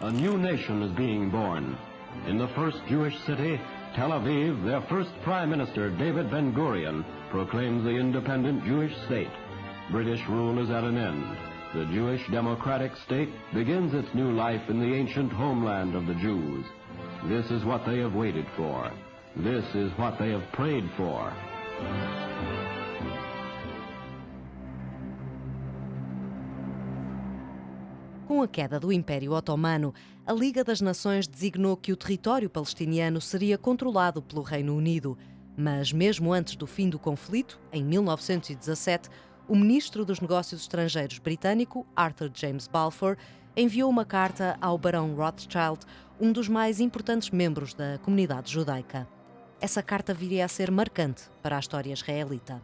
a new nation is being born. In the first Jewish city, Tel Aviv, their first Prime Minister, David Ben-Gurion, proclaims the independent Jewish state. British rule is at an end. The Jewish democratic state begins its new life in the ancient homeland of the Jews. This is what they have waited for. This is what they have prayed for. Com a queda do Império Otomano, a Liga das Nações designou que o território palestiniano seria controlado pelo Reino Unido. Mas mesmo antes do fim do conflito, em 1917, o ministro dos Negócios Estrangeiros britânico, Arthur James Balfour, enviou uma carta ao barão Rothschild, um dos mais importantes membros da comunidade judaica. Essa carta viria a ser marcante para a história israelita.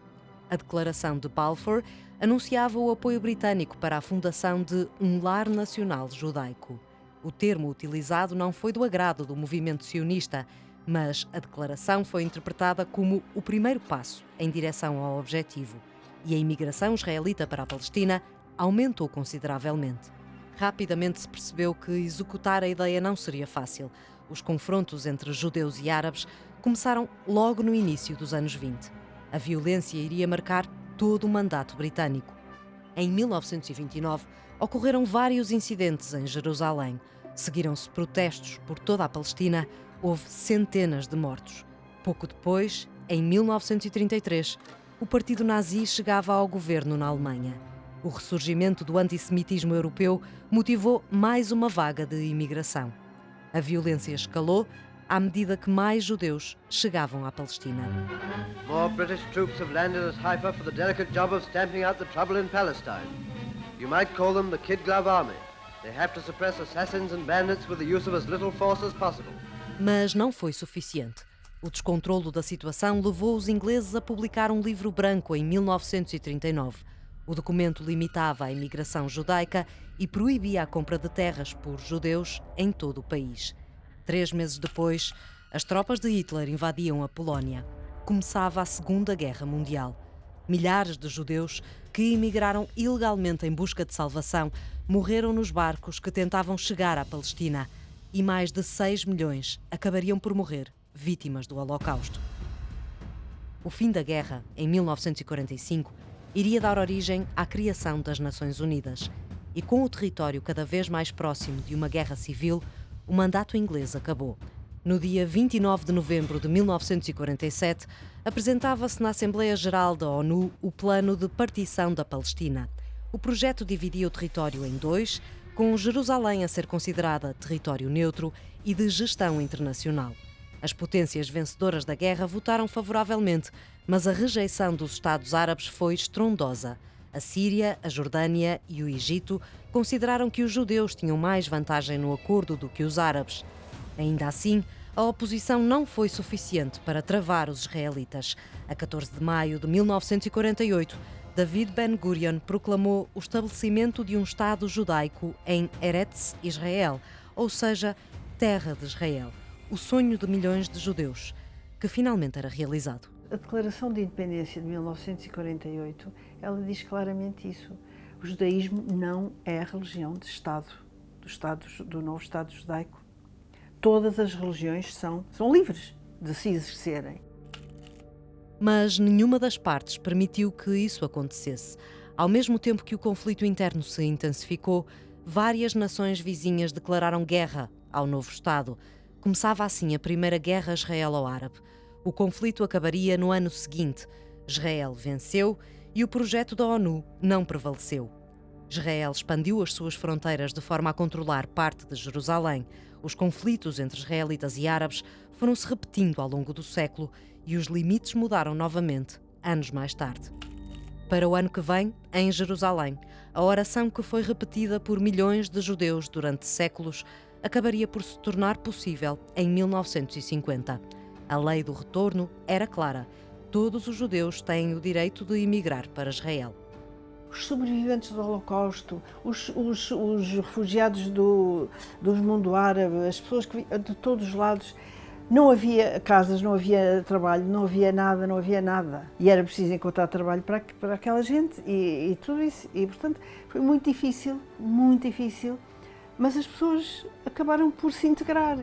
A declaração de Balfour anunciava o apoio britânico para a fundação de um lar nacional judaico. O termo utilizado não foi do agrado do movimento sionista, mas a declaração foi interpretada como o primeiro passo em direção ao objetivo, e a imigração israelita para a Palestina aumentou consideravelmente. Rapidamente se percebeu que executar a ideia não seria fácil. Os confrontos entre judeus e árabes começaram logo no início dos anos 20. A violência iria marcar todo o mandato britânico. Em 1929, ocorreram vários incidentes em Jerusalém. Seguiram-se protestos por toda a Palestina. Houve centenas de mortos. Pouco depois, em 1933, o partido nazi chegava ao governo na Alemanha. O ressurgimento do antissemitismo europeu motivou mais uma vaga de imigração. A violência escalou à medida que mais judeus chegavam à Palestina. More British troops have landed at Haifa for the delicate job of stamping out the trouble in Palestine. You might call them the Kid Glove Army. They have to suppress assassins and bandits with the use of as little force as possible. Mas não foi suficiente. O descontrolo da situação levou os ingleses a publicar um livro branco em 1939. O documento limitava a imigração judaica e proibia a compra de terras por judeus em todo o país. 3 meses depois, as tropas de Hitler invadiam a Polónia. Começava a Segunda Guerra Mundial. Milhares de judeus que imigraram ilegalmente em busca de salvação morreram nos barcos que tentavam chegar à Palestina e mais de 6 milhões acabariam por morrer vítimas do Holocausto. O fim da guerra, em 1945, iria dar origem à criação das Nações Unidas. E com o território cada vez mais próximo de uma guerra civil, o mandato inglês acabou. No dia 29 de novembro de 1947, apresentava-se na Assembleia Geral da ONU o plano de partição da Palestina. O projeto dividia o território em 2, com Jerusalém a ser considerada território neutro e de gestão internacional. As potências vencedoras da guerra votaram favoravelmente, mas a rejeição dos Estados Árabes foi estrondosa. A Síria, a Jordânia e o Egito consideraram que os judeus tinham mais vantagem no acordo do que os árabes. Ainda assim, a oposição não foi suficiente para travar os israelitas. A 14 de maio de 1948, David Ben-Gurion proclamou o estabelecimento de um Estado judaico em Eretz Israel, ou seja, Terra de Israel, o sonho de milhões de judeus, que finalmente era realizado. A Declaração de Independência de 1948, ela diz claramente isso. O judaísmo não é a religião de Estado, do novo Estado judaico. Todas as religiões são livres de se exercerem. Mas nenhuma das partes permitiu que isso acontecesse. Ao mesmo tempo que o conflito interno se intensificou, várias nações vizinhas declararam guerra ao novo Estado. Começava assim a Primeira Guerra Israelo-Árabe. O conflito acabaria no ano seguinte. Israel venceu e o projeto da ONU não prevaleceu. Israel expandiu as suas fronteiras de forma a controlar parte de Jerusalém. Os conflitos entre israelitas e árabes foram-se repetindo ao longo do século e os limites mudaram novamente, anos mais tarde. Para o ano que vem, em Jerusalém, a oração que foi repetida por milhões de judeus durante séculos acabaria por se tornar possível em 1950. A lei do retorno era clara. Todos os judeus têm o direito de emigrar para Israel. Os sobreviventes do Holocausto, os refugiados do mundo árabe, as pessoas de todos os lados, não havia casas, não havia trabalho, não havia nada. E era preciso encontrar trabalho para aquela gente e tudo isso. E, portanto, foi muito difícil. mas as pessoas acabaram por se integrar.